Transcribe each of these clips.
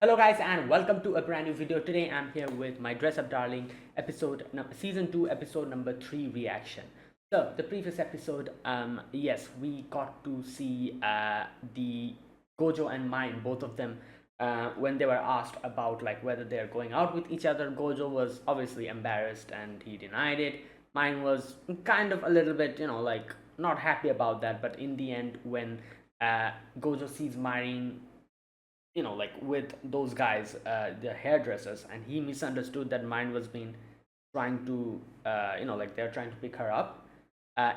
Hello guys and welcome to a brand new video. Today I'm here with my Dress Up Darling season 2 episode number 3 reaction. So the previous episode, yes, we got to see the Gojo and Mine, both of them, when they were asked about like whether they're going out with each other. Gojo was obviously embarrassed and he denied it. Mine was kind of a little bit, like not happy about that, but in the end when Gojo sees Mine, like with those guys, the hairdressers, and he misunderstood that Mine was being trying to, like they're trying to pick her up.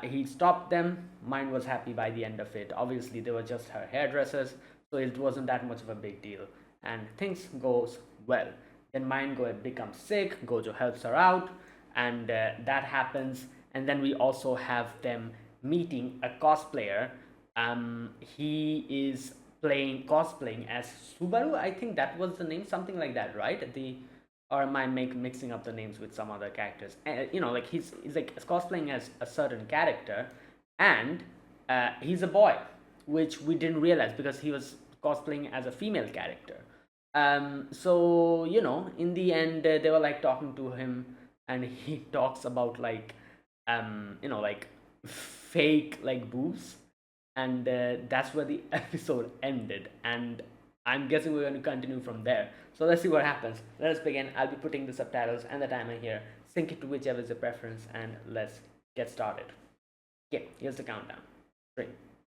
He stopped them. Mine was happy by the end of it. Obviously, they were just her hairdressers, so it wasn't that much of a big deal, and things goes well. Then Mine becomes sick. Gojo helps her out, and that happens. And then we also have them meeting a cosplayer. He is cosplaying as Subaru. I think that was the name, something like that, right? Or am I mixing up the names with some other characters? Like he's like cosplaying as a certain character, and he's a boy, which we didn't realize because he was cosplaying as a female character. So in the end, they were like talking to him, and he talks about like, like fake like boobs, and that's where the episode ended, and I'm guessing we're going to continue from there. So let's see what happens. Let us begin. I'll be putting the subtitles and the timer here. Sync it to whichever is your preference, and let's get started. Okay, here's the countdown. 3,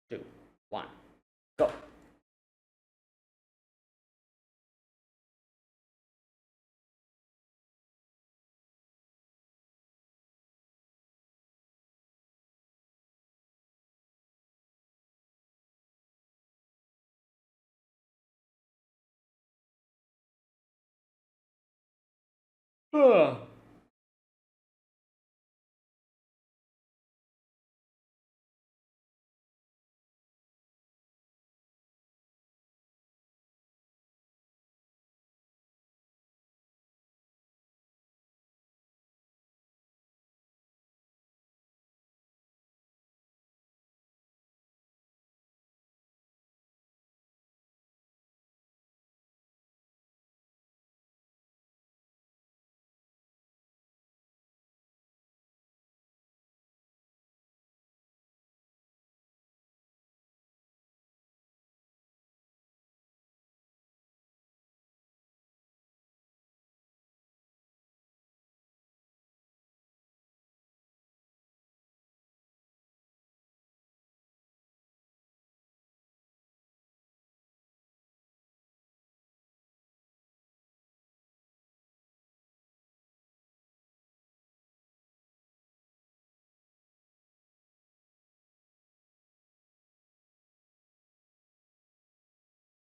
2, 1, go.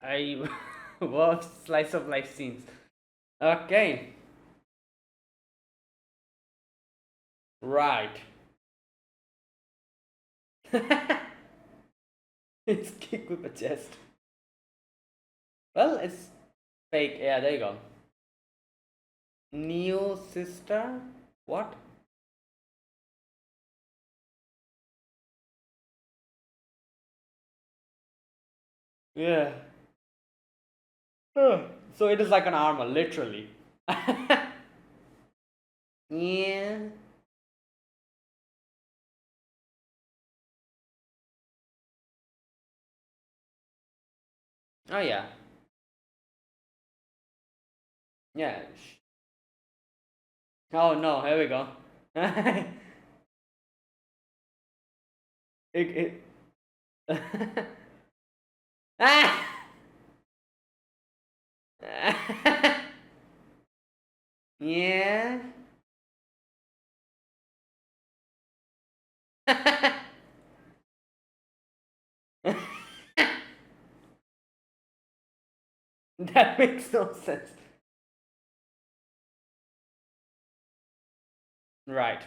I Wow, slice of life scenes. Okay, right. It's kick with the chest. Well, it's fake. Yeah, there you go. Neo sister? What? Yeah. Huh. So it is like an armor, literally. Yeah. Oh yeah. Yeah. Oh no, here we go. it. Ah! Yeah. That makes no sense. Right.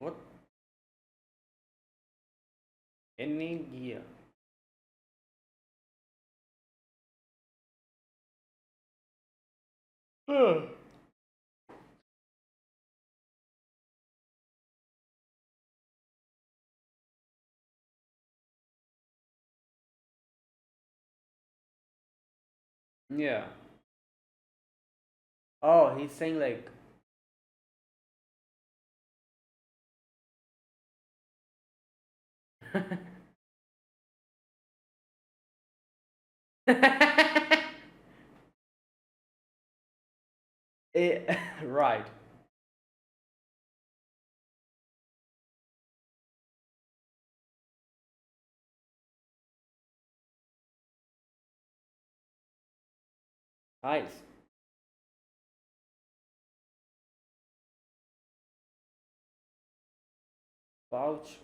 What? Any gear? Yeah. Oh, he's saying like. Right. Nice. Pouch.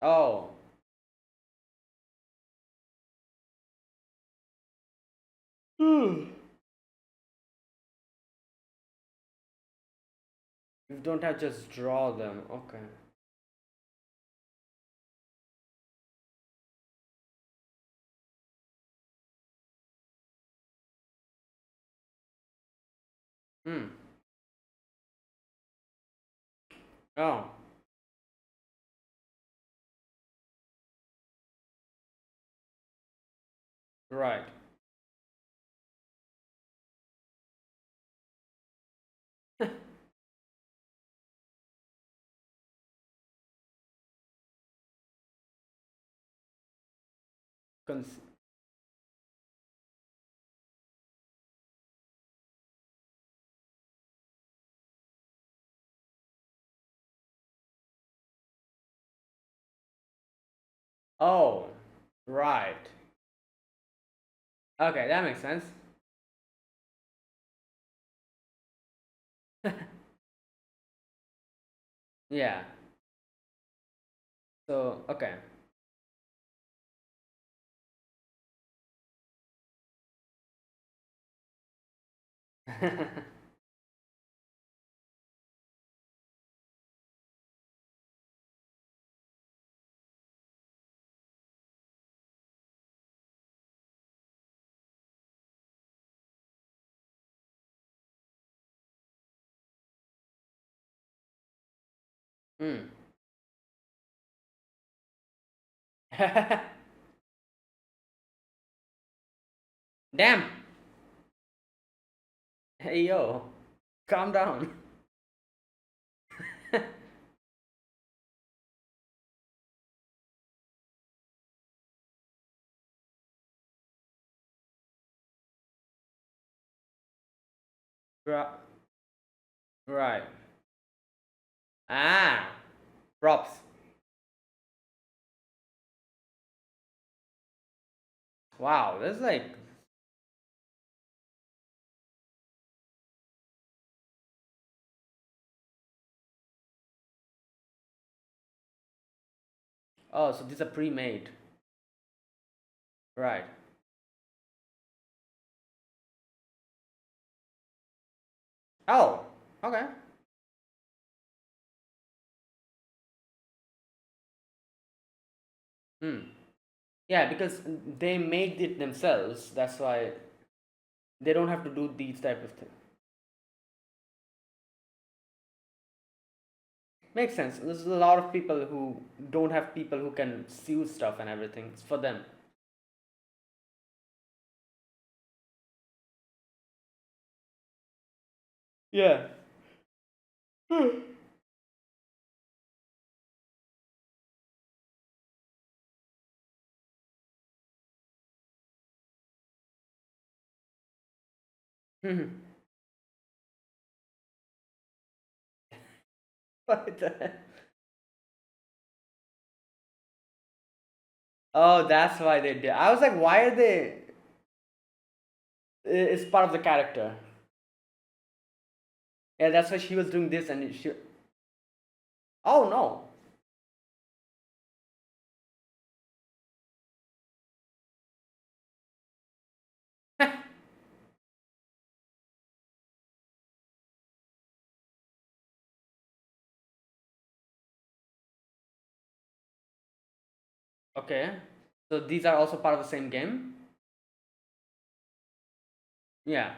Oh. You don't have to just draw them. Okay. Hmm. Oh. Right. Cons- oh. Right. Okay, that makes sense. Yeah. So, okay. Hmm. Damn. Hey yo. Calm down. Right. Ah. Props. Wow, that's like. Oh, so these are pre-made. Right. Oh. Okay. Hmm. Yeah, because they made it themselves. That's why they don't have to do these type of things. Makes sense. There's a lot of people who don't have people who can sew stuff and everything. It's for them. Yeah. What the- Oh, that's why they did. I was like, why are they? It's part of the character. Yeah, that's why she was doing this, and she. Oh no. Okay. So these are also part of the same game. Yeah.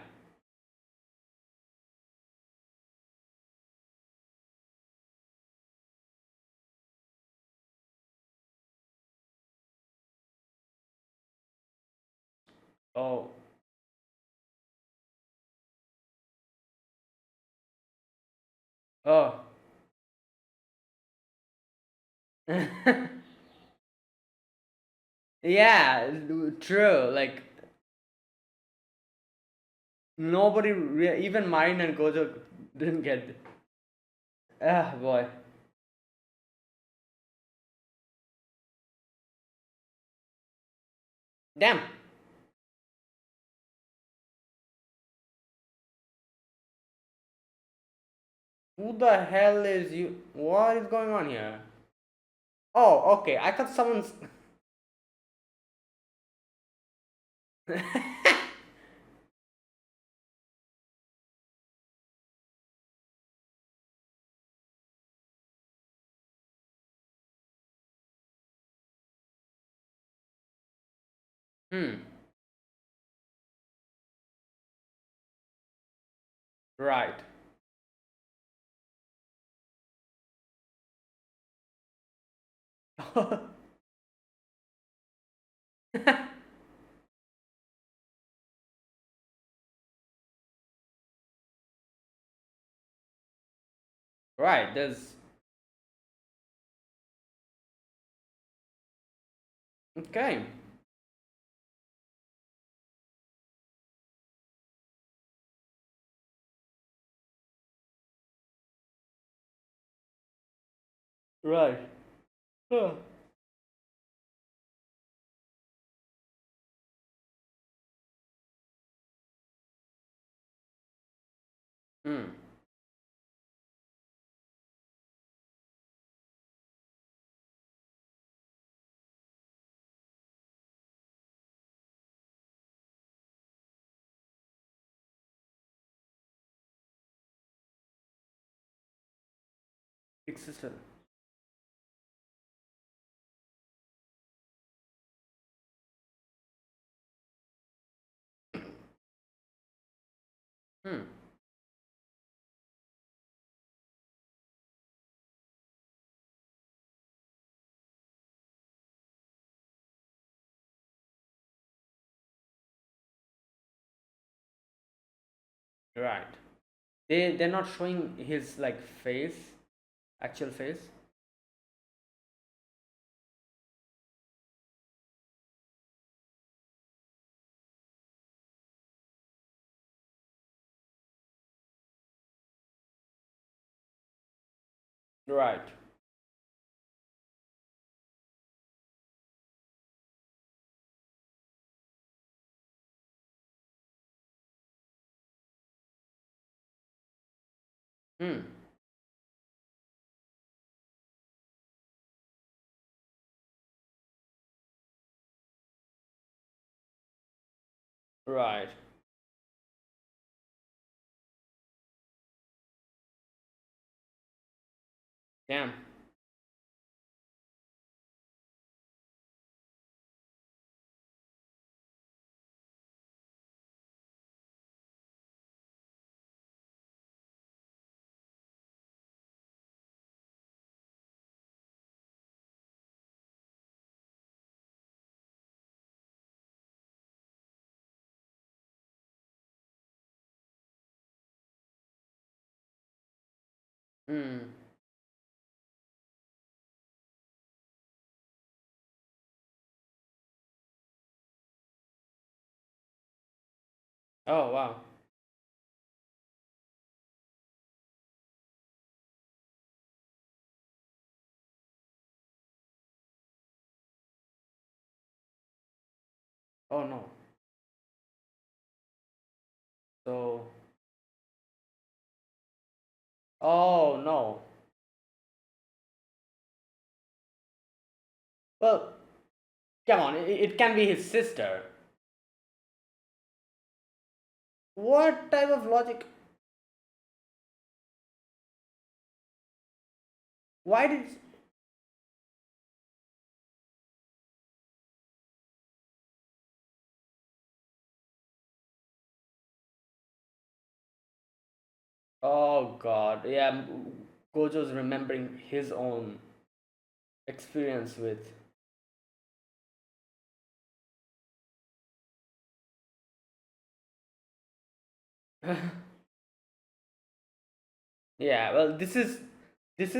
Oh. Oh. Yeah, true. Like nobody, even Marin and Gojo didn't get. Ah, boy. Damn. Who the hell is you? What is going on here? Oh, okay. I thought someone's. Hmm. Right. Right. There's. Okay. Right. Huh. Hmm. Big sister. Hmm. Right. They're not showing his like face, actual face. Right. Hmm. Right. Damn. Hmm. Oh wow. Oh no. So. Oh no. Well, come on. It can be his sister. What type of logic? Why did? Oh God. Yeah. Gojo's remembering his own experience with. Yeah, well, this is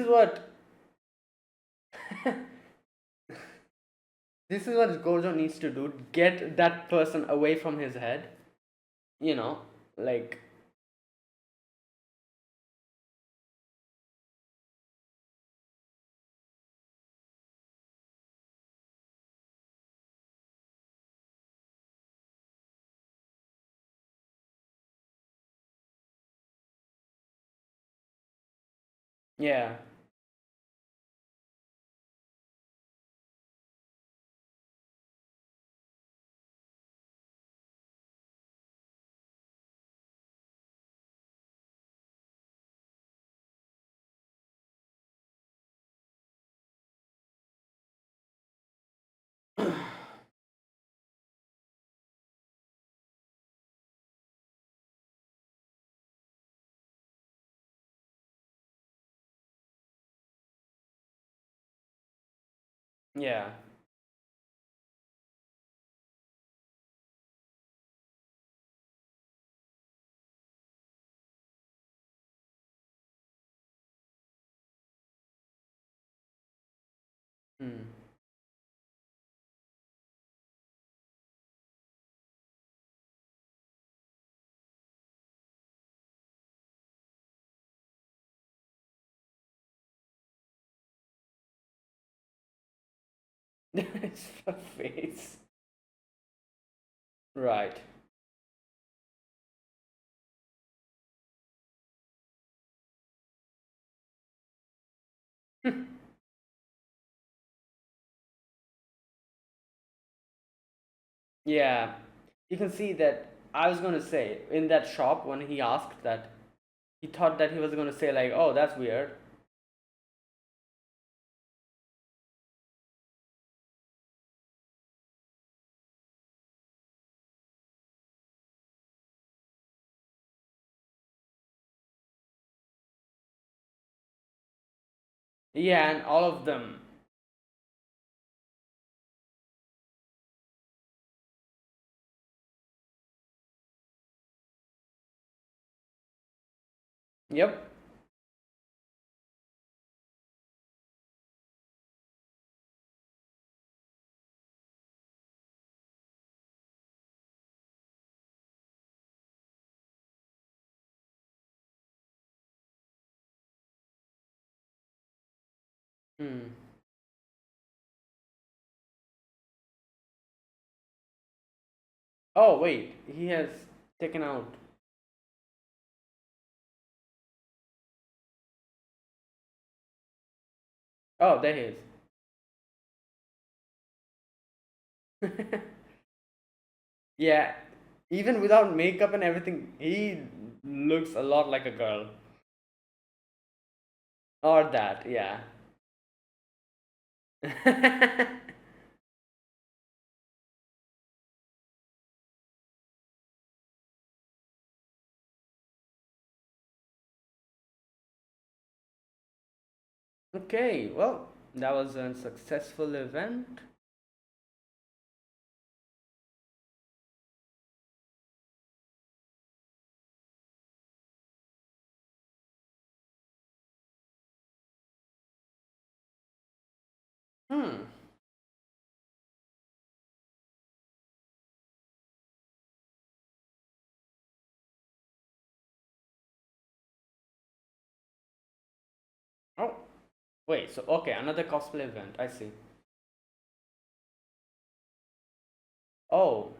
what this is what Gojo needs to do. Get that person away from his head. You know, like yeah. Yeah. Hmm. It's her face. Right. Yeah. You can see that I was gonna say in that shop when he asked that he thought that he was gonna say like, oh, that's weird. Yeah, and all of them. Yep. Hmm. Oh wait, he has taken out. Oh, there he is. Yeah, even without makeup and everything, he looks a lot like a girl. Or that, yeah. Okay, well, that was a successful event. Hmm. Oh, wait, so okay, another cosplay event. I see. Oh,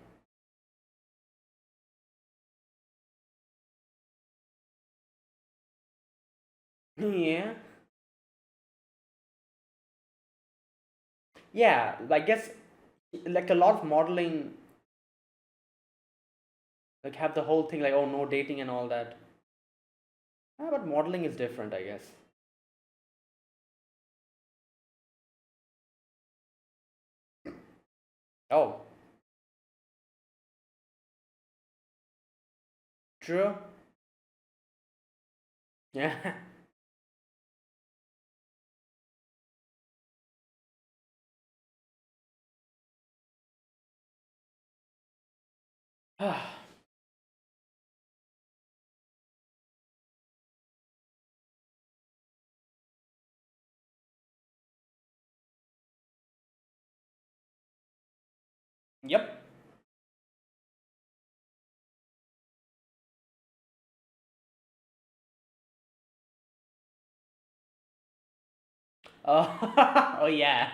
yeah. Yeah, I guess like a lot of modeling, like have the whole thing like, oh, no dating and all that. Ah, but modeling is different, I guess. Oh, true. Yeah. Yep. Oh, oh yeah.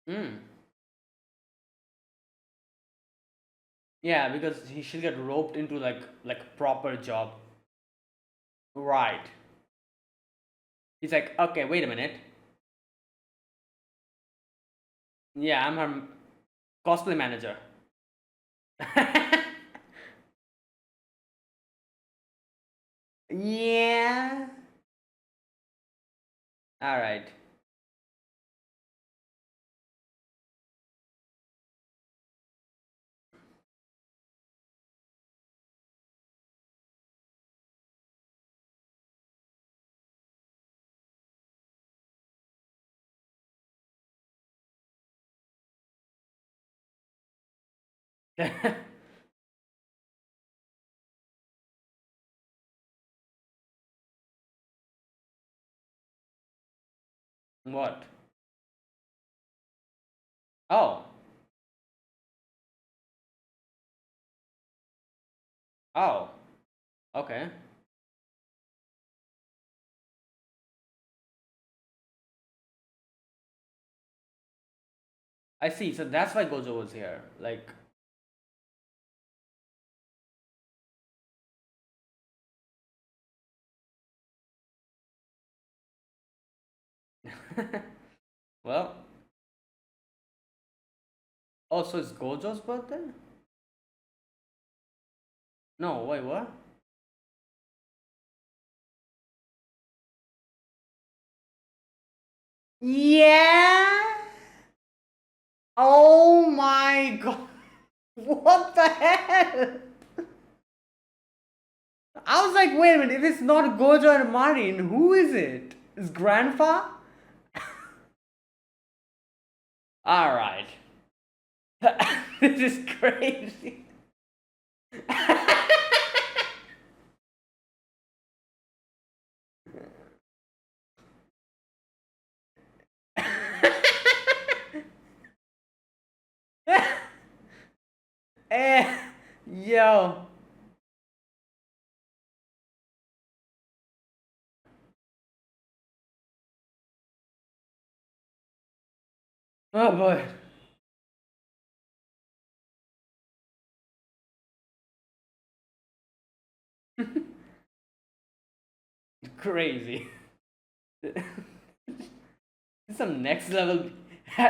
Mm. Yeah, because she'll get roped into like proper job. Right. He's like, okay, wait a minute. Yeah, I'm her cosplay manager. Yeah. All right. What? Oh. Oh. Okay. I see. So that's why Gojo was here. Like, well. Oh, so it's Gojo's birthday? No, wait, what? Yeah. Oh my god. What the hell? I was like, wait a minute, if it's not Gojo and Marin, who is it? Is Grandpa? Alright. This is crazy. Eh, yo. Oh boy. Crazy. Some next level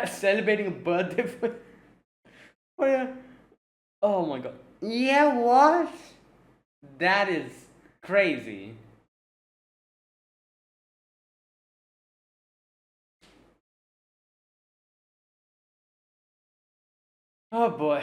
celebrating a birthday for your. Oh my god. Yeah, what? That is crazy. Oh boy.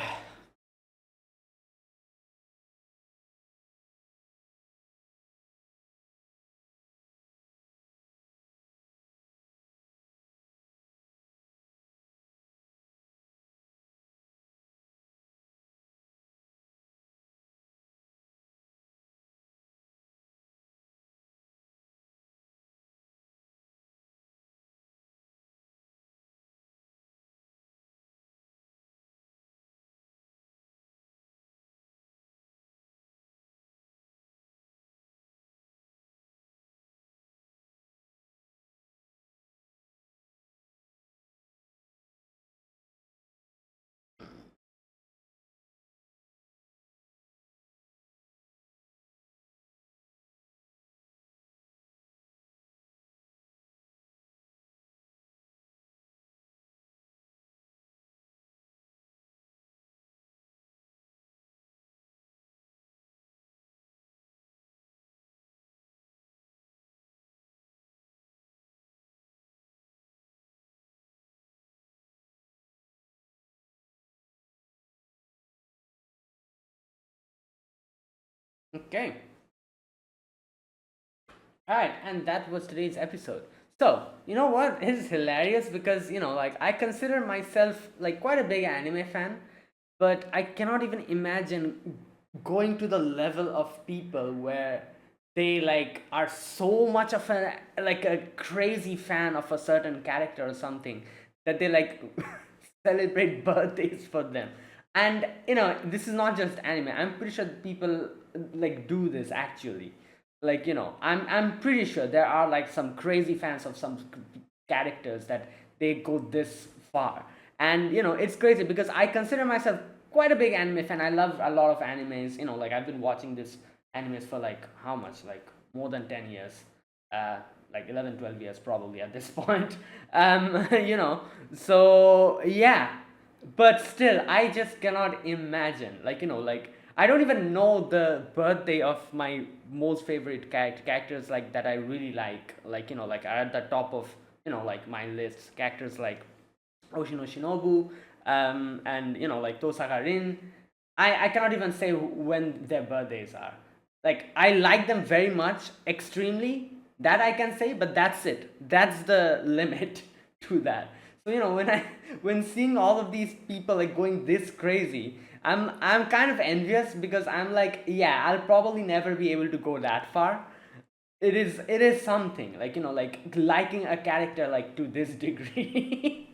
Okay. Alright, and that was today's episode. So, you know what? It's hilarious because, like, I consider myself, like, quite a big anime fan, but I cannot even imagine going to the level of people where they, like, are so much of a crazy fan of a certain character or something that they, like, celebrate birthdays for them. And, this is not just anime. I'm pretty sure people, like, do this actually. Like, I'm pretty sure there are like some crazy fans of some characters that they go this far. And it's crazy because I consider myself quite a big anime fan. I love a lot of animes. Like, I've been watching this animes for like how much, like more than 10 years, uh like 11, 12 years probably at this point. You know so yeah, but still I just cannot imagine, like, like, I don't even know the birthday of my most favorite characters, like, that I really like, like, are at the top of, like, my list. Characters like Oshino Shinobu, and like Tosaka Rin. I cannot even say when their birthdays are. Like, I like them very much, extremely. That I can say, but that's it. That's the limit to that. So, when seeing all of these people like going this crazy, I'm kind of envious because I'm like, yeah, I'll probably never be able to go that far. It is something, like, like liking a character like to this degree.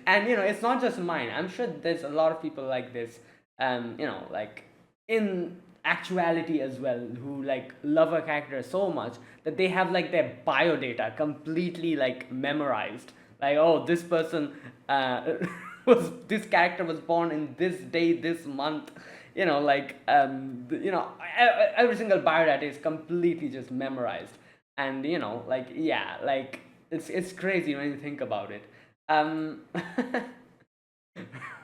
And it's not just mine. I'm sure there's a lot of people like this, like, in actuality as well, who like love a character so much that they have like their bio data completely like memorized. Like, oh, this person, was this character was born in this day, this month. Like, every single biodata is completely just memorized. And like, yeah, like, it's crazy when you think about it. um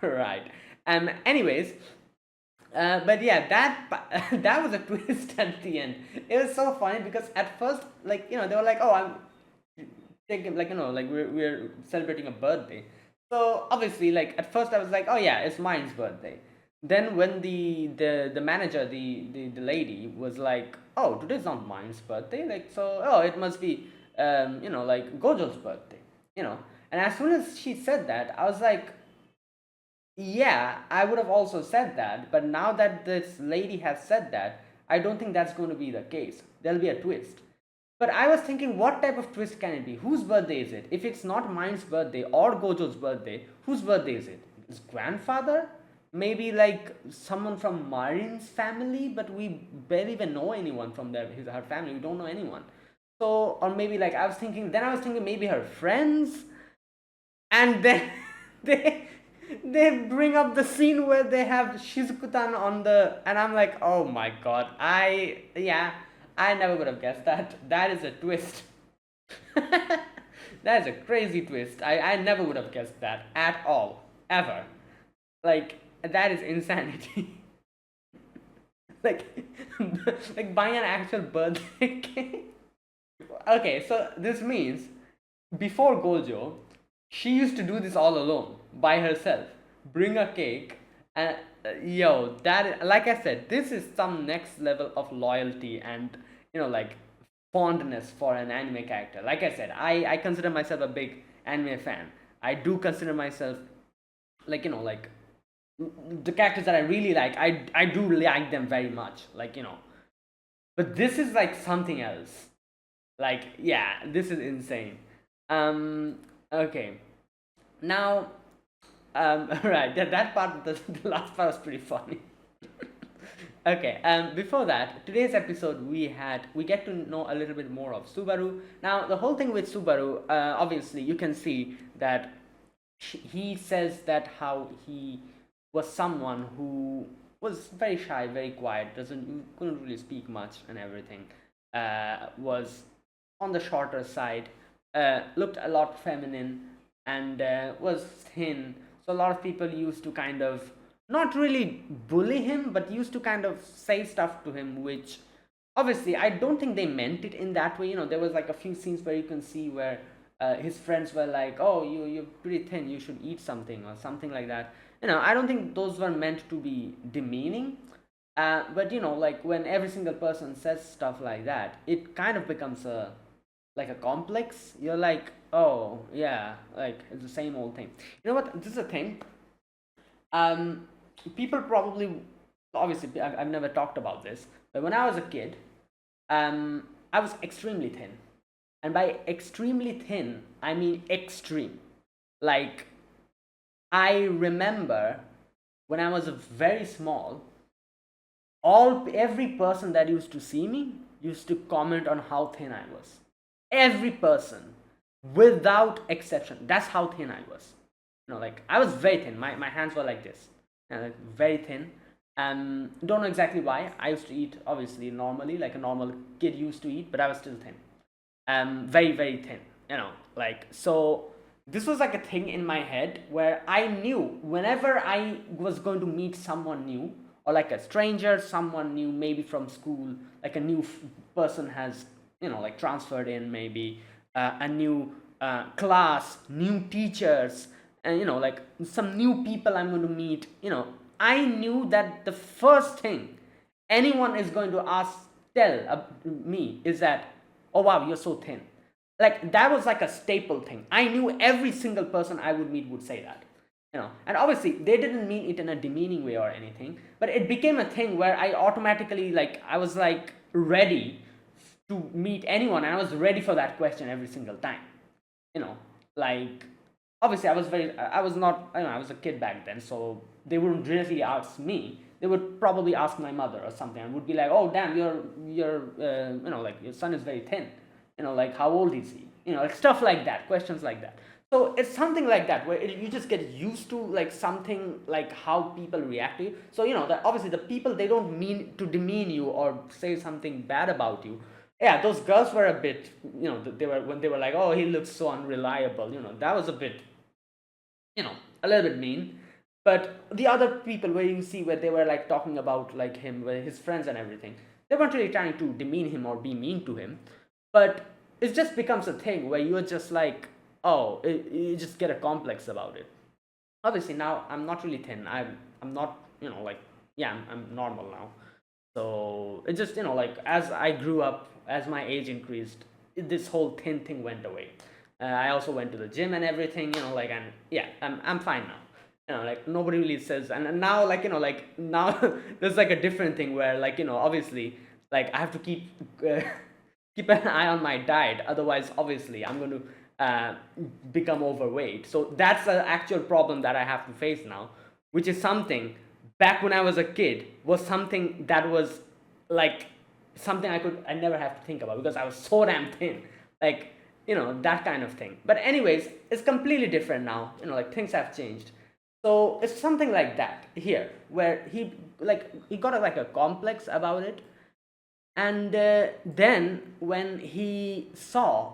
right. Anyways, but yeah, that was a twist at the end. It was so funny because at first, like, they were like, oh, I'm taking, like, like, we're celebrating a birthday. So obviously, like, at first I was like, oh yeah, it's mine's birthday. Then when the manager, the lady was like, oh, today's not mine's birthday, like, so, oh, it must be, like, Gojo's birthday. you know and as soon as she said that, I was like, yeah, I would have also said that, but now that this lady has said that, I don't think that's going to be the case. There'll be a twist. But I was thinking, what type of twist can it be? Whose birthday is it? If it's not mine's birthday or Gojo's birthday, whose birthday is it? His grandfather? Maybe like someone from Marin's family, but we barely even know anyone from her family. We don't know anyone. So, or maybe, like, I was thinking maybe her friends. And then they they bring up the scene where they have Shizuku-tan on the, and I'm like, oh my god, I never would have guessed that. That is a twist. That is a crazy twist. I never would have guessed that at all, ever. Like, that is insanity. Like, like buying an actual birthday cake. Okay, so this means before Gojo, she used to do this all alone by herself. Bring a cake, and yo, that, like I said, this is some next level of loyalty and, like, fondness for an anime character. Like I said, I consider myself a big anime fan. I do consider myself, like, like, the characters that I really like. I do like them very much. Like, but this is like something else. Like, yeah, this is insane. Okay. Now, right, that part, the last part was pretty funny. Okay, before that, today's episode, we get to know a little bit more of Subaru. Now, the whole thing with Subaru, obviously, you can see that he says that how he was someone who was very shy, very quiet, couldn't really speak much and everything. Was on the shorter side, looked a lot feminine, and was thin. So a lot of people used to kind of not really bully him, but used to kind of say stuff to him, which obviously I don't think they meant it in that way. There was like a few scenes where you can see where his friends were like, "Oh, you're pretty thin. You should eat something," or something like that. I don't think those were meant to be demeaning. But like when every single person says stuff like that, it kind of becomes a complex. You're like, oh yeah, like it's the same old thing. You know what? This is a thing. Um, People probably, obviously, I've never talked about this, but when I was a kid, I was extremely thin, and by extremely thin, I mean extreme. Like I remember when I was very small, every person that used to see me used to comment on how thin I was. Every person, without exception. That's how thin I was. Like I was very thin. My hands were like this, like very thin. Don't know exactly why. I used to eat obviously normally, like a normal kid used to eat, but I was still thin. Very very thin. Like so. This was like a thing in my head where I knew whenever I was going to meet someone new, or like a stranger, someone new, maybe from school, like a new person has, like transferred in, maybe a new class, new teachers, and like some new people I'm going to meet. I knew that the first thing anyone is going to tell me is that, oh wow, you're so thin. Like that was like a staple thing. I knew every single person I would meet would say that. And obviously they didn't mean it in a demeaning way or anything, but it became a thing where I automatically, like, I was like ready to meet anyone, and I was ready for that question every single time. you know like, obviously I was not, I was a kid back then, so they wouldn't directly ask me. They would probably ask my mother or something, and would be like, oh damn, like your son is very thin. Like how old is he? Like stuff like that, questions like that. So it's something like that where you just get used to like something, like how people react to you. So that obviously the people, they don't mean to demean you or say something bad about you. Yeah, those girls were a bit, they were, when they were like, oh, he looks so unreliable, that was a bit, a little bit mean. But the other people, where you see where they were like talking about like him, his friends and everything, they weren't really trying to demean him or be mean to him. But it just becomes a thing where you're just like, oh, you just get a complex about it. Obviously now I'm not really thin. I'm not, like, yeah, I'm normal now. So it just, like, as I grew up, as my age increased, this whole thin thing went away. I also went to the gym and everything, like, and yeah, I'm fine now. Like nobody really says, and now, like, like now there's like a different thing where, like, obviously, like I have to keep an eye on my diet, otherwise obviously I'm going to become overweight. So that's an actual problem that I have to face now, which is something back when I was a kid was something that was like something I never have to think about, because I was so damn thin. Like, that kind of thing. But anyways, it's completely different now. Like things have changed. So it's something like that here, where he got like a complex about it. And then when he saw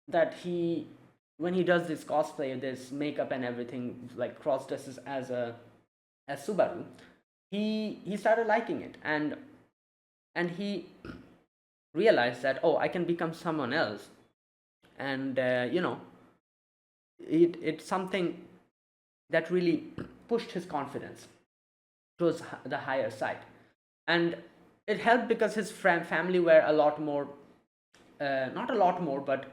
that when he does this cosplay, this makeup and everything, like cross dresses as Subaru, he started liking it, and he realized that, oh, I can become someone else. And it's something that really pushed his confidence towards the higher side. And it helped because his family were a lot more, not a lot more, but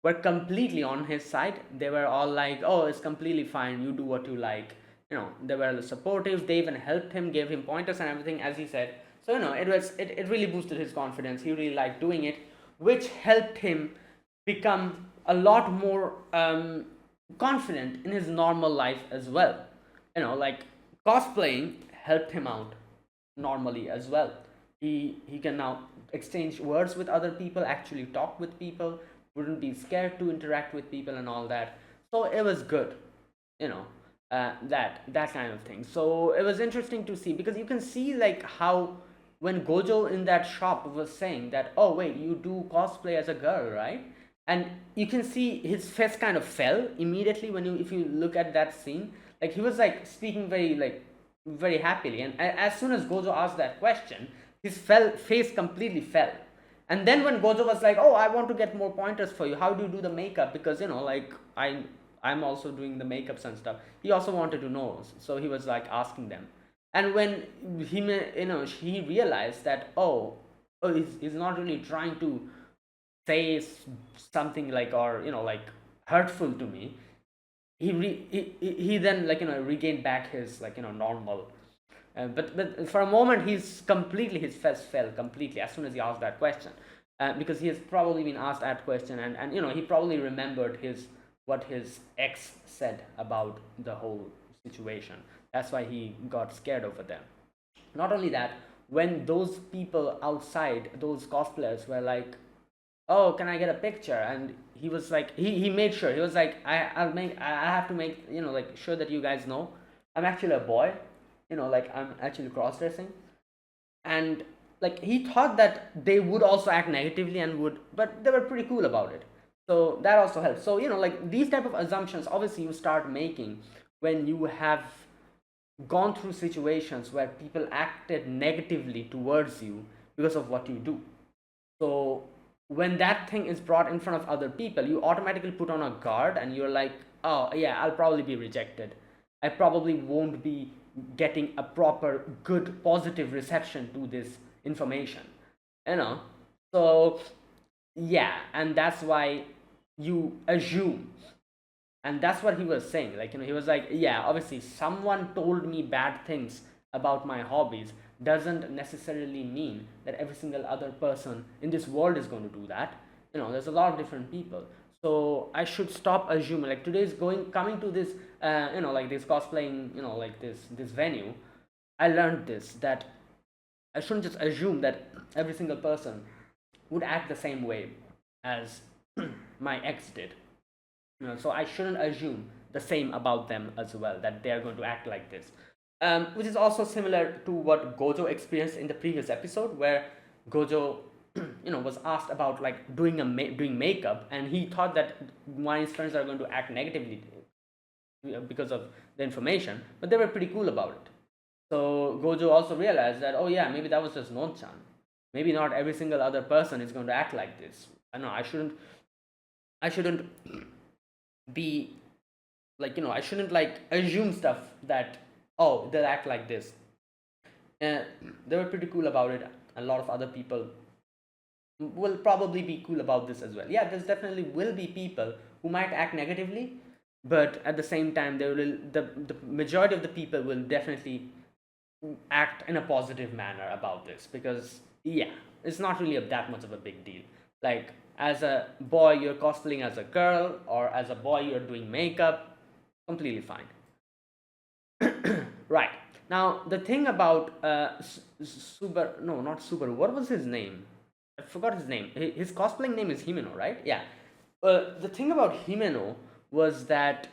were completely on his side. They were all like, oh, it's completely fine, you do what you like. They were supportive. They even helped him, gave him pointers and everything, as he said. So it really boosted his confidence. He really liked doing it, which helped him become a lot more confident in his normal life as well. Like cosplaying helped him out normally as well. He can now exchange words with other people, actually talk with people, wouldn't be scared to interact with people and all that. So it was good, you know that kind of thing. So it was interesting to see, because you can see like how when Gojo in that shop was saying that, oh wait, you do cosplay as a girl, right? And you can see his face kind of fell immediately when you if you look at that scene. Like he was like speaking very happily, and as soon as Gojo asked that question, his face completely fell. And then when Gojo was like, oh, I want to get more pointers for you, how do you do the makeup, because like I'm also doing the makeups and stuff, he also wanted to know. So he was like asking them. And when he realized that, he's not really trying to say something like, or like hurtful to me. He then, like, regained back his, like, normal. But for a moment, his face fell completely as soon as he asked that question, because he has probably been asked that question, and he probably remembered what his ex said about the whole situation. That's why he got scared over them. Not only that, when those people outside, those cosplayers, were like, "Oh, can I get a picture?" and he was like, he made sure, he was like, I have to make, like, sure that you guys know I'm actually a boy, like, I'm actually cross dressing. And, like, he thought that they would also act negatively, but they were pretty cool about it. So that also helps. So, like, these type of assumptions, obviously, you start making when you have gone through situations where people acted negatively towards you because of what you do. So when that thing is brought in front of other people, you automatically put on a guard, and you're like, "Oh yeah, I'll probably be rejected. I probably won't be getting a proper, good, positive reception to this information." you know so yeah, and that's why you assume. And that's what he was saying, like, he was like, "Yeah, obviously someone told me bad things about my hobbies doesn't necessarily mean that every single other person in this world is going to do that. There's a lot of different people. So I should stop assuming, like, today's coming to this, like, this cosplaying, like, this venue. I learned this, that I shouldn't just assume that every single person would act the same way as my ex did. So I shouldn't assume the same about them as well, that they are going to act like this. Which is also similar to what Gojo experienced in the previous episode, where Gojo, was asked about, like, doing makeup, and he thought that one of his friends are going to act negatively because of the information, but they were pretty cool about it. So Gojo also realized that, oh yeah, maybe that was just Non-chan. Maybe not every single other person is going to act like this. I know I shouldn't be like, I shouldn't, like, assume stuff that, oh, they'll act like this. They were pretty cool about it. A lot of other people will probably be cool about this as well. Yeah, there's definitely will be people who might act negatively, but at the same time, the majority of the people will definitely act in a positive manner about this, because yeah, it's not really that much of a big deal. Like, as a boy you're cosplaying as a girl, or as a boy you're doing makeup, completely fine. Right. Now the thing about no, not Subaru, what was his name? I forgot his name. His cosplaying name is Himeno, right? Yeah. The thing about Himeno was that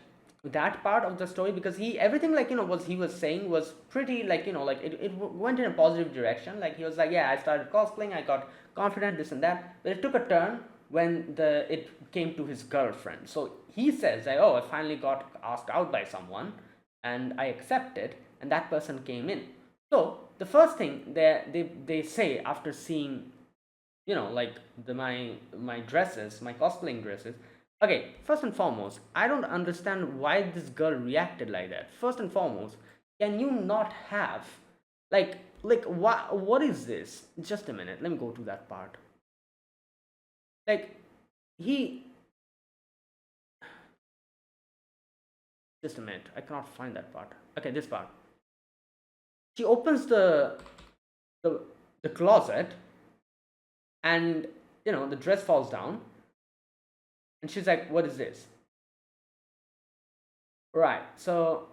part of the story, because he everything, like, what he was saying was pretty, like, like, it went in a positive direction. Like, he was like, yeah, I started cosplaying, I got confident, this and that, but it took a turn when it came to his girlfriend. So he says, like, oh, I finally got asked out by someone, and I accepted, and that person came in. So the first thing they say after seeing, like, my dresses, my cosplaying dresses. Okay, first and foremost, I don't understand why this girl reacted like that. First and foremost, can you not have, like, what is this? Just a minute, let me go to that part. Like, he just a minute, I cannot find that part. Okay, this part. She opens the, the closet, and the dress falls down, and she's like, what is this? Right. So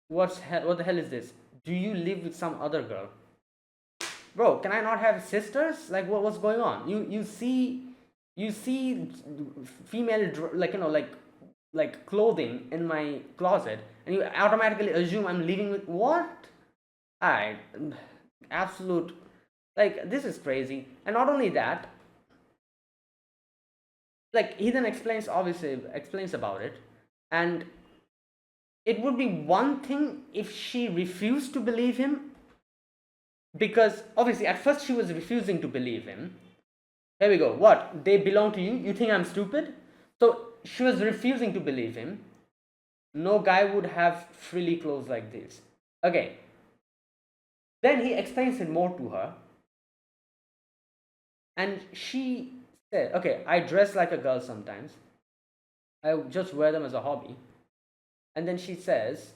what the hell is this? Do you live with some other girl? Bro, can I not have sisters? Like, what's going on? You see female, like, like clothing in my closet, and you automatically assume I'm living with what? I absolute, like, this is crazy. And not only that, like, he then explains about it, and it would be one thing if she refused to believe him, because obviously at first she was refusing to believe him. Here we go. What? They belong to you? You think I'm stupid? So she was refusing to believe him. No guy would have frilly clothes like this. Okay. Then he explains it more to her, and she said, okay, I dress like a girl sometimes, I just wear them as a hobby. And then she says,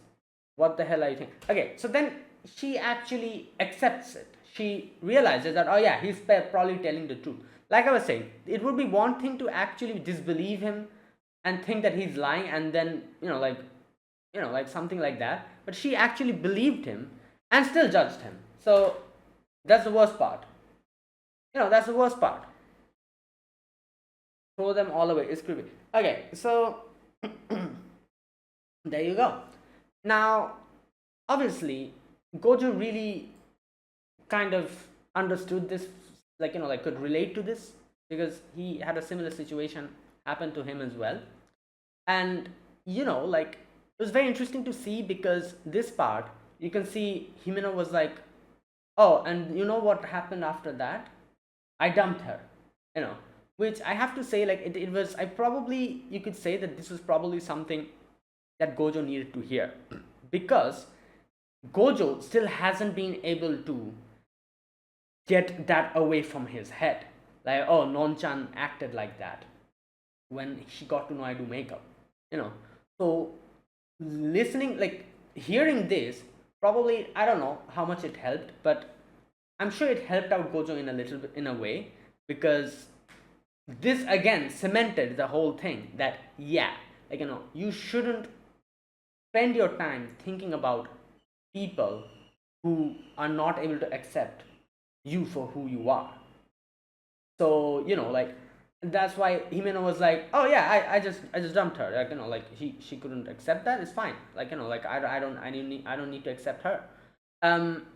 what the hell are you thinking? Okay, so then she actually accepts it. She realizes that, oh yeah, he's probably telling the truth. Like I was saying, it would be one thing to actually disbelieve him and think that he's lying, and then like something like that. But she actually believed him and still judged him. So that's the worst part. That's the worst part. Throw them all away. It's creepy. Okay, so there you go. Now, obviously, Gojo really kind of understood this, like could relate to this, because he had a similar situation happen to him as well. And like, it was very interesting to see, because this part, you can see Himeno was like, oh, and you know what happened after that? I dumped her, you know, which I have to say, like, it was, I probably, you could say that this was probably something that Gojo needed to hear, because Gojo still hasn't been able to get that away from his head. Like, oh, Non-chan acted like that when she got to know I do makeup, you know. So listening, like hearing this, probably, I don't know how much it helped, but I'm sure it helped out Gojo in a little bit, in a way, because this again cemented the whole thing that, yeah, like, you shouldn't spend your time thinking about people who are not able to accept you for who you are. So like, that's why Himeno was like, oh yeah, I just dumped her, like, like, she couldn't accept that. It's fine, like, like, I don't need to accept her. um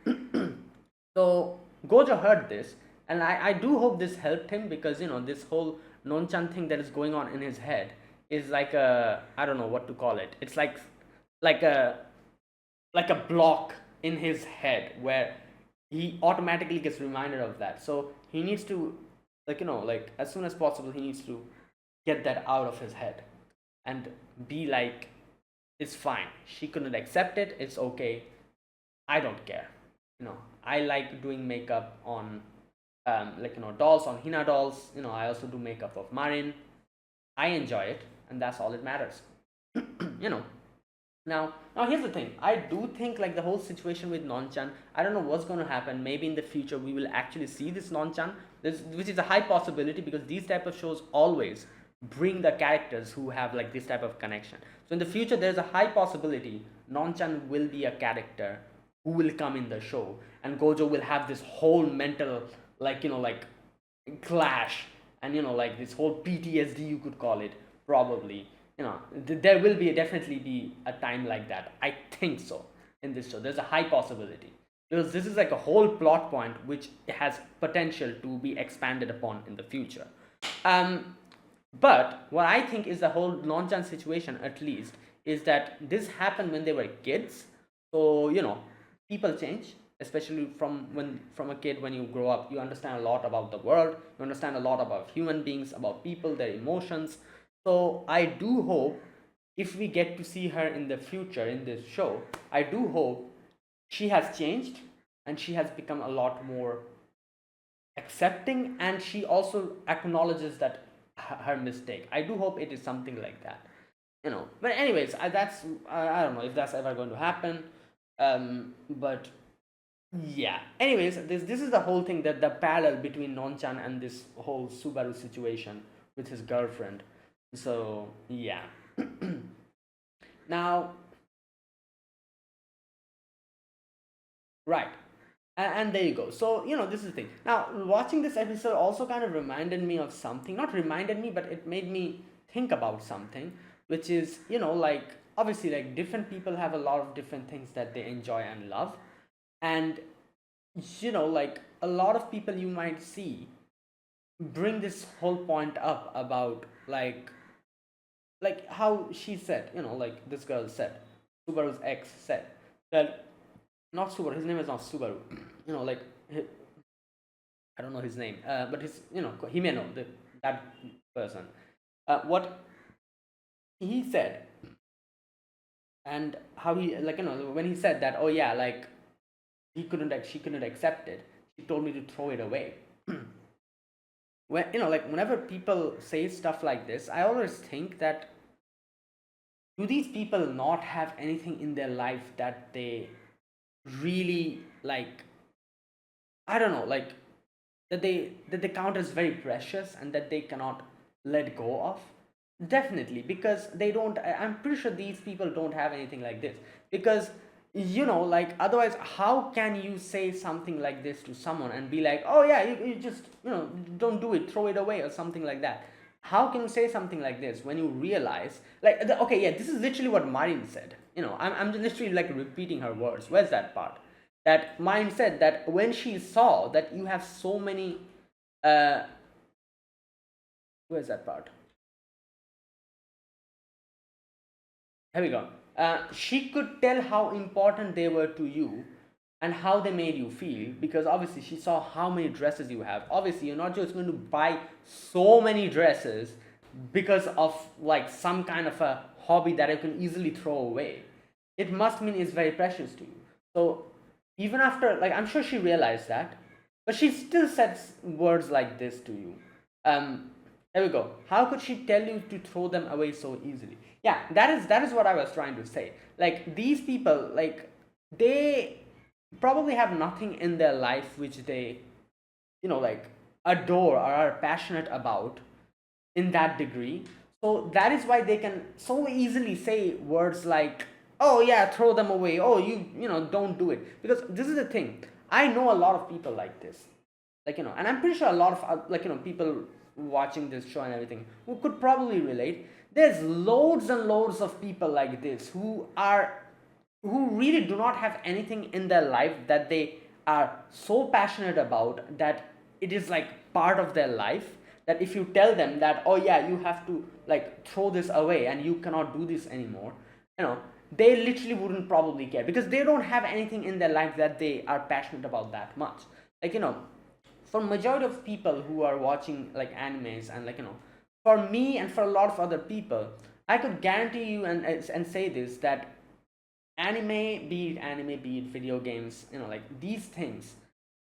so Gojo heard this, and I do hope this helped him, because this whole Non-chan thing that is going on in his head is like a, I don't know what to call it. It's like a like a block in his head where he automatically gets reminded of that. So he needs to, like, like, as soon as possible, he needs to get that out of his head and be like, it's fine, she couldn't accept it, it's okay, I don't care. I like doing makeup on like, dolls, on Hina dolls. I also do makeup of Marin. I enjoy it, and that's all it matters. you know now, here's the thing. I do think, like, the whole situation with Non-chan, I don't know what's going to happen. Maybe in the future we will actually see this Non-chan, which is a high possibility, because these type of shows always bring the characters who have, like, this type of connection. So in the future, there's a high possibility Non-chan will be a character who will come in the show, and Gojo will have this whole mental, like, like, clash, and like, this whole PTSD, you could call it, probably. There will definitely be a time like that, I think so. In this show, there's a high possibility, because this is like a whole plot point which has potential to be expanded upon in the future. But what I think is the whole Non-chan situation, at least, is that this happened when they were kids. So people change, especially from a kid. When you grow up, you understand a lot about the world, you understand a lot about human beings, about people, their emotions. So I do hope, if we get to see her in the future in this show, I do hope she has changed, and she has become a lot more accepting, and she also acknowledges that her mistake. I do hope it is something like that. But anyways, I don't know if that's ever going to happen. But yeah, anyways, this is the whole thing, that the parallel between Non-chan and this whole Subaru situation with his girlfriend. So yeah. Now, right. And there you go. So this is the thing. Now, watching this episode also kind of reminded me of something. Not reminded me, but it made me think about something, which is, like, obviously, like, different people have a lot of different things that they enjoy and love. And like, a lot of people you might see bring this whole point up about, like how she said, like, this girl said, Subaru's ex said that, not Subaru, his name is not Subaru, like, I don't know his name, but his, Himeno, that person, what he said, and how he, like, when he said that, oh yeah, like, she couldn't accept it. She told me to throw it away. When, like, whenever people say stuff like this, I always think that, do these people not have anything in their life that they really, like, I don't know, like, that they count as very precious and that they cannot let go of? Definitely, because they don't. I'm pretty sure these people don't have anything like this. Because, like, otherwise, how can you say something like this to someone and be like, oh yeah, you just, don't do it, throw it away, or something like that? How can you say something like this when you realize, like, okay, yeah, this is literally what Marin said. I'm literally, like, repeating her words. Where's that part? That Marin said that when she saw that you have so many, uh where's that part? Here we go. She could tell how important they were to you and how they made you feel, because obviously she saw how many dresses you have. Obviously, you're not just going to buy so many dresses because of, like, some kind of a hobby that you can easily throw away. It must mean it's very precious to you. So even after, like, I'm sure she realized that, but she still says words like this to you. There we go. How could she tell you to throw them away so easily? Yeah, that is what I was trying to say. Like, these people, like, they probably have nothing in their life which they, like, adore or are passionate about in that degree. So that is why they can so easily say words like, oh yeah, throw them away, oh, don't do it. Because this is the thing, I know a lot of people like this, like, and I'm pretty sure a lot of, like, people watching this show and everything who could probably relate. There's loads and loads of people like this who really do not have anything in their life that they are so passionate about that it is, like, part of their life, that if you tell them that, oh yeah, you have to, like, throw this away and you cannot do this anymore, they literally wouldn't probably care, because they don't have anything in their life that they are passionate about that much. Like, for majority of people who are watching, like, animes, and, like, for me and for a lot of other people, I could guarantee you and say this, that anime, be it video games, like, these things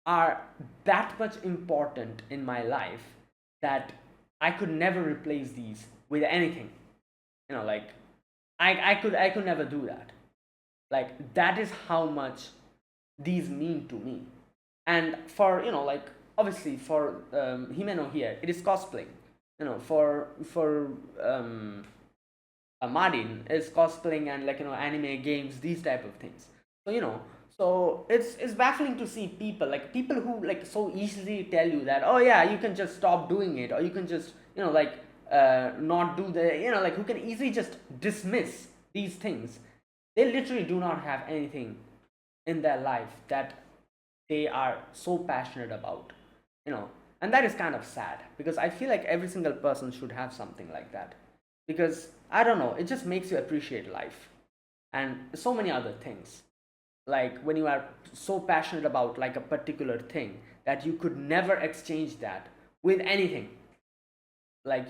are that much important in my life that I could never replace these with anything. Like, I could never do that. Like, that is how much these mean to me. And for, like, obviously for Himeno here, it is cosplaying. For Marin is cosplaying and, like, anime, games, these type of things. So, so it's baffling to see people, like, people who, like, so easily tell you that, oh yeah, you can just stop doing it, or you can just, like, not do the, like, who can easily just dismiss these things. They literally do not have anything in their life that they are so passionate about, and that is kind of sad, because I feel like every single person should have something like that, because I don't know, it just makes you appreciate life and so many other things. Like, when you are so passionate about, like, a particular thing that you could never exchange that with anything, like,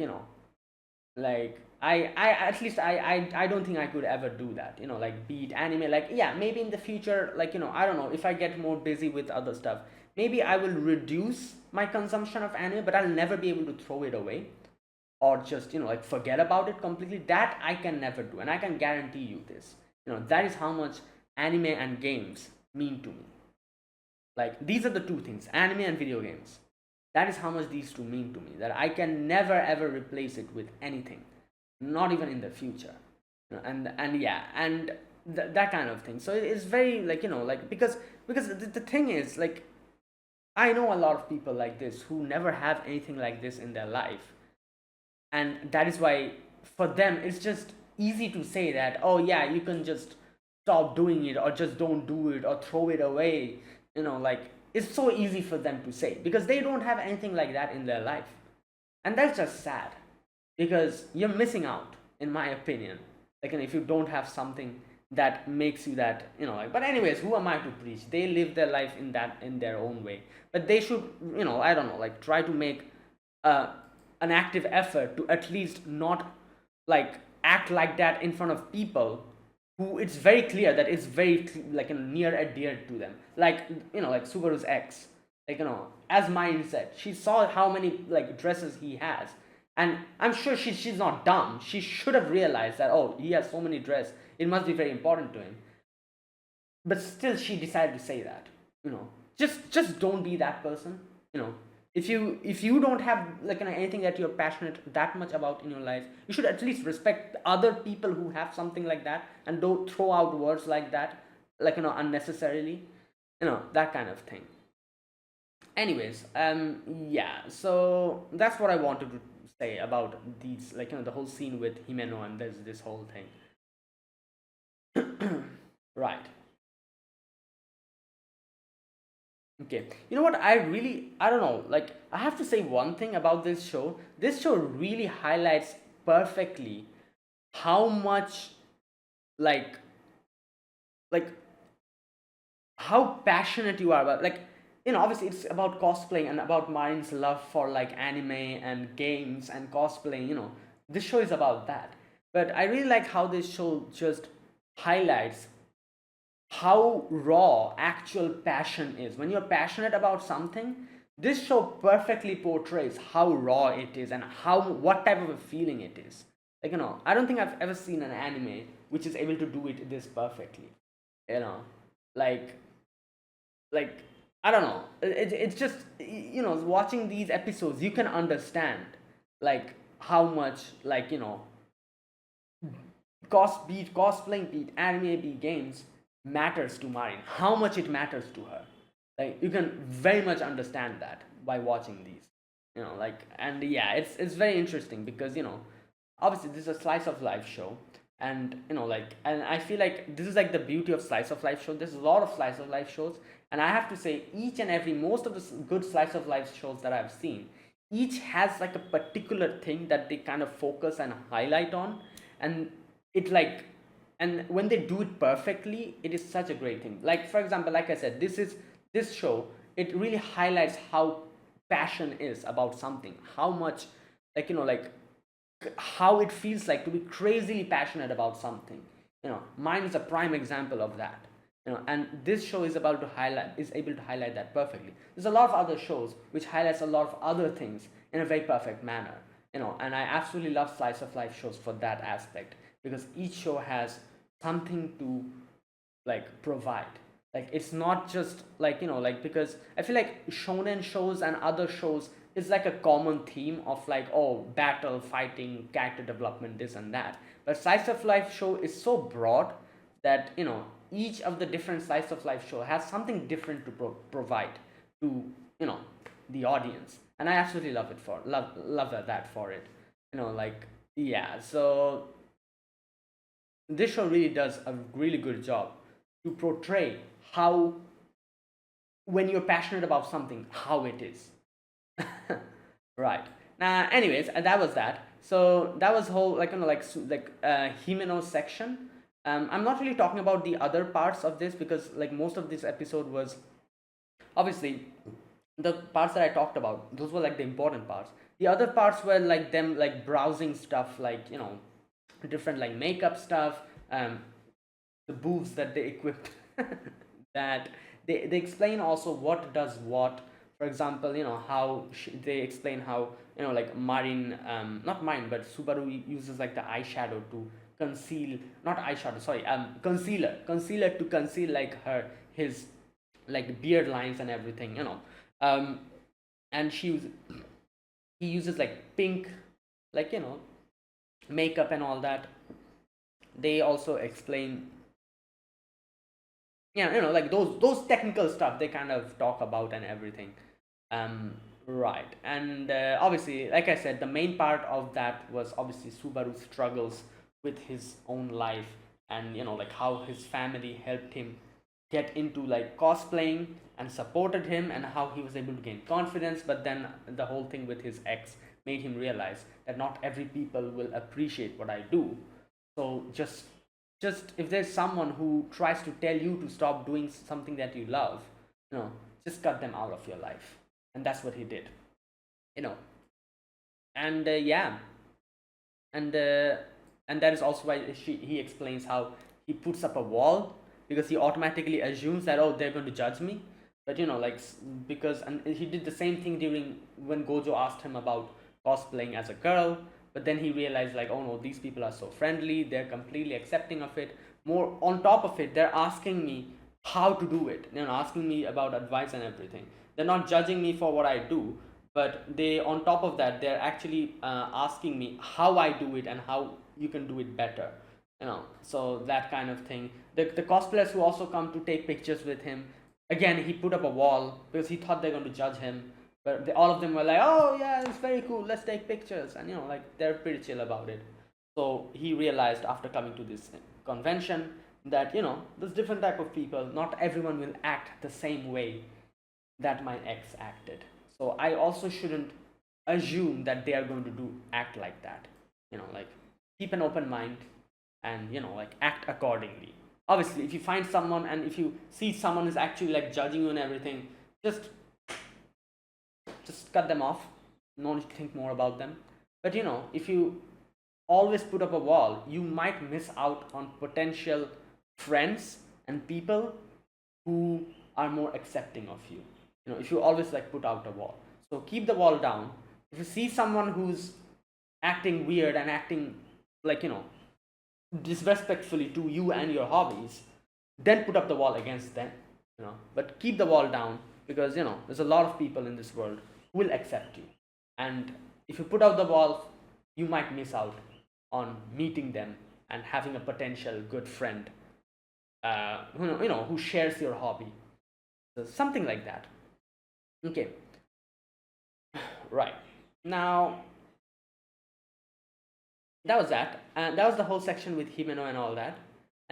like, I at least I don't think I could ever do that, like, be it anime, like, yeah, maybe in the future, like, I don't know, if I get more busy with other stuff, maybe I will reduce my consumption of anime, but I'll never be able to throw it away or just, like, forget about it completely. That I can never do, and I can guarantee you this. That is how much anime and games mean to me. Like, these are the two things, anime and video games. That is how much these two mean to me, that I can never ever replace it with anything, not even in the future. And yeah, and that kind of thing. So it's very, like, like, because the thing is, like, I know a lot of people like this who never have anything like this in their life, and that is why for them it's just easy to say that, oh yeah, you can just stop doing it, or just don't do it, or throw it away. Like, it's so easy for them to say, because they don't have anything like that in their life, and that's just sad, because you're missing out, in my opinion. Like, if you don't have something that makes you that, like, but anyways, who am I to preach? They live their life in their own way, but they should, I don't know, like, try to make an active effort to at least not, like, act like that in front of people who it's very clear that it's very like near and dear to them, like like Subaru's ex, like as Mine said, she saw how many like dresses he has, and I'm sure she's not dumb. She should have realized that, oh, he has so many dresses, it must be very important to him. But still she decided to say that. Just don't be that person. you know if you don't have like anything that you're passionate that much about in your life, you should at least respect other people who have something like that, and don't throw out words like that, like unnecessarily, that kind of thing. Anyways, yeah, so that's what I wanted to say about these, like the whole scene with Himeno, and there's this whole thing. Right. Okay. You know what? I don't know. Like, I have to say one thing about this show. This show really highlights perfectly how much, like, like how passionate you are about, like, obviously it's about cosplaying and about Marin's love for like anime and games and cosplaying. This show is about that. But I really like how this show just highlights how raw actual passion is. When you're passionate about something, this show perfectly portrays how raw it is and how what type of a feeling it is. Like, I don't think I've ever seen an anime which is able to do it this perfectly. You know, like like I don't know. It's just watching these episodes, you can understand like how much, like cosplaying beat anime beat games matters to Marin, how much it matters to her. Like, you can very much understand that by watching these. Like, and yeah, it's very interesting because obviously this is a slice of life show, and like, and I feel like this is like the beauty of slice of life shows. There's a lot of slice of life shows, and I have to say, each and every most of the good slice of life shows that I've seen, each has like a particular thing that they kind of focus and highlight on, and it like, and when they do it perfectly, it is such a great thing. Like, for example, like I said, this show, it really highlights how passion is about something, how much, like like how it feels like to be crazily passionate about something. Mine is a prime example of that. And this show is able to highlight that perfectly. There's a lot of other shows which highlights a lot of other things in a very perfect manner. And I absolutely love slice of life shows for that aspect, because each show has something to like provide. Like, it's not just like like, because I feel like shonen shows and other shows is like a common theme of like, oh, battle, fighting, character development, this and that. But slice of life show is so broad that each of the different slice of life show has something different to provide to the audience, and I absolutely love that for it. Like, yeah, so this show really does a really good job to portray how, when you're passionate about something, how it is. Right. Now, anyways, that was that. So that was whole, like like Himeno section. I'm not really talking about the other parts of this, because like most of this episode was obviously the parts that I talked about. Those were like the important parts. The other parts were like them like browsing stuff, like different like makeup stuff, the booths that they equipped, that they explain also what does what. For example, how they explain how like Marin, not Marin, but Subaru uses like the eyeshadow to conceal, not eyeshadow, sorry, concealer to conceal like his like beard lines and everything, um and he uses like pink, like makeup and all that. They also explain, yeah, like those technical stuff they kind of talk about and everything. Right. And obviously, like I said, the main part of that was obviously Subaru's struggles with his own life, and like how his family helped him get into like cosplaying and supported him, and how he was able to gain confidence. But then the whole thing with his ex made him realize that not every people will appreciate what I do. So just if there's someone who tries to tell you to stop doing something that you love, just cut them out of your life. And that's what he did. you know and yeah, and and that is also why he explains how he puts up a wall because he automatically assumes that, oh, they're going to judge me. But like because, and he did the same thing during when Gojo asked him about cosplaying as a girl. But then he realized, like, oh no, these people are so friendly, they're completely accepting of it. More on top of it, they're asking me how to do it, asking me about advice and everything. They're not judging me for what I do, but they, on top of that, they're actually asking me how I do it and how you can do it better. So that kind of thing. The cosplayers who also come to take pictures with him, again, he put up a wall because he thought they're going to judge him. But all of them were like, oh yeah, it's very cool, let's take pictures. And like, they're pretty chill about it. So he realized after coming to this convention that there's different type of people. Not everyone will act the same way that my ex acted. So I also shouldn't assume that they are going to act like that. Like, keep an open mind and like, act accordingly. Obviously, if you find someone and if you see someone is actually like judging you and everything, just cut them off. No need to think more about them. But if you always put up a wall, you might miss out on potential friends and people who are more accepting of you. If you always like put out a wall. So keep the wall down. If you see someone who's acting weird and acting like, disrespectfully to you and your hobbies, then put up the wall against them. But keep the wall down, because there's a lot of people in this world who will accept you. And if you put out the wall, you might miss out on meeting them and having a potential good friend who shares your hobby. So something like that. Okay. Right. Now, that was that. And that was the whole section with Himeno and all that.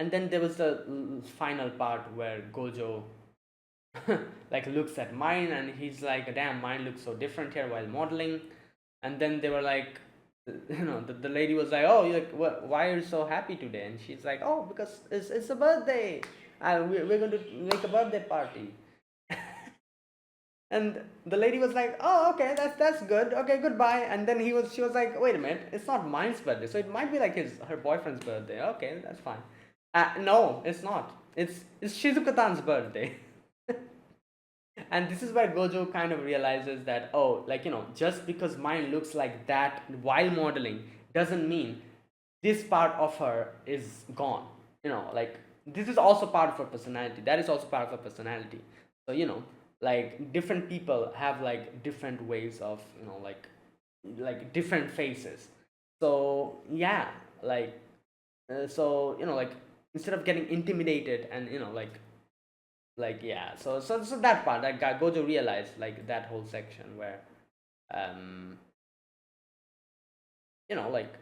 And then there was the final part where Gojo like looks at mine and he's like, damn, mine looks so different here while modeling. And then they were like, the lady was like, oh, you're like, why are you so happy today? And she's like, oh, because it's a birthday. We're going to make a birthday party. And the lady was like, oh, okay, that's good. Okay, goodbye. And then she was like, wait a minute, it's not mine's birthday, so it might be like her boyfriend's birthday. Okay, that's fine. No, it's not. It's Shizuka-tan's birthday. And this is where Gojo kind of realizes that, oh, like, just because mine looks like that while modeling doesn't mean this part of her is gone. Like, this is also part of her personality. That is also part of her personality. So, like, different people have like different ways of, like different faces. So yeah, like, so like, instead of getting intimidated and like yeah, so that part, like, Gojo realized, like, that whole section where like,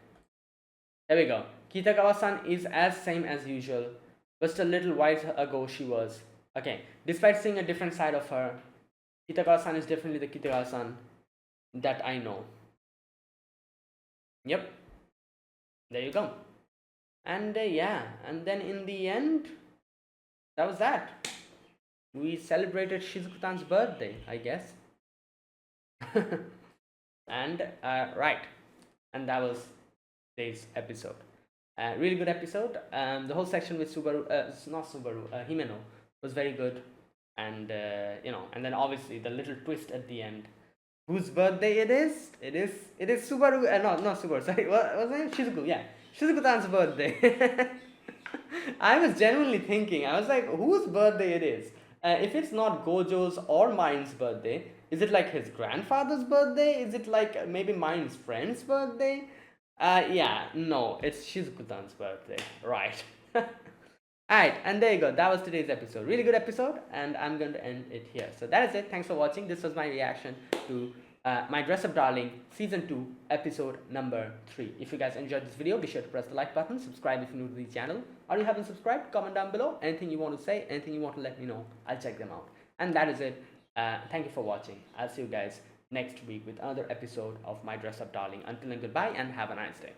there we go. Kitagawa-san is as same as usual. Just a little while ago she was. Okay, despite seeing a different side of her, Kitagawa-san is definitely the Kitagawa-san that I know. Yep, there you go. And yeah, and then in the end, that was that. We celebrated Shizuku-tan's birthday, I guess. And right, and that was today's episode. Really good episode. The whole section with Himeno was very good. And and then obviously the little twist at the end. Whose birthday it is? It is Subaru. Not Subaru. Sorry, what was it? Shizuku. Yeah, Shizuku-tan's birthday. I was genuinely thinking. I was like, whose birthday it is? If it's not Gojo's or mine's birthday, is it like his grandfather's birthday? Is it like maybe mine's friend's birthday? Yeah, no, it's Shizuku-tan's birthday. Right. Alright, and there you go. That was today's episode. Really good episode, and I'm going to end it here. So that is it. Thanks for watching. This was my reaction to My Dress Up Darling Season 2, Episode number 3. If you guys enjoyed this video, be sure to press the like button, subscribe if you're new to the channel, or you haven't subscribed, comment down below. Anything you want to say, anything you want to let me know, I'll check them out. And that is it. Thank you for watching. I'll see you guys next week with another episode of My Dress Up Darling. Until then, goodbye and have a nice day.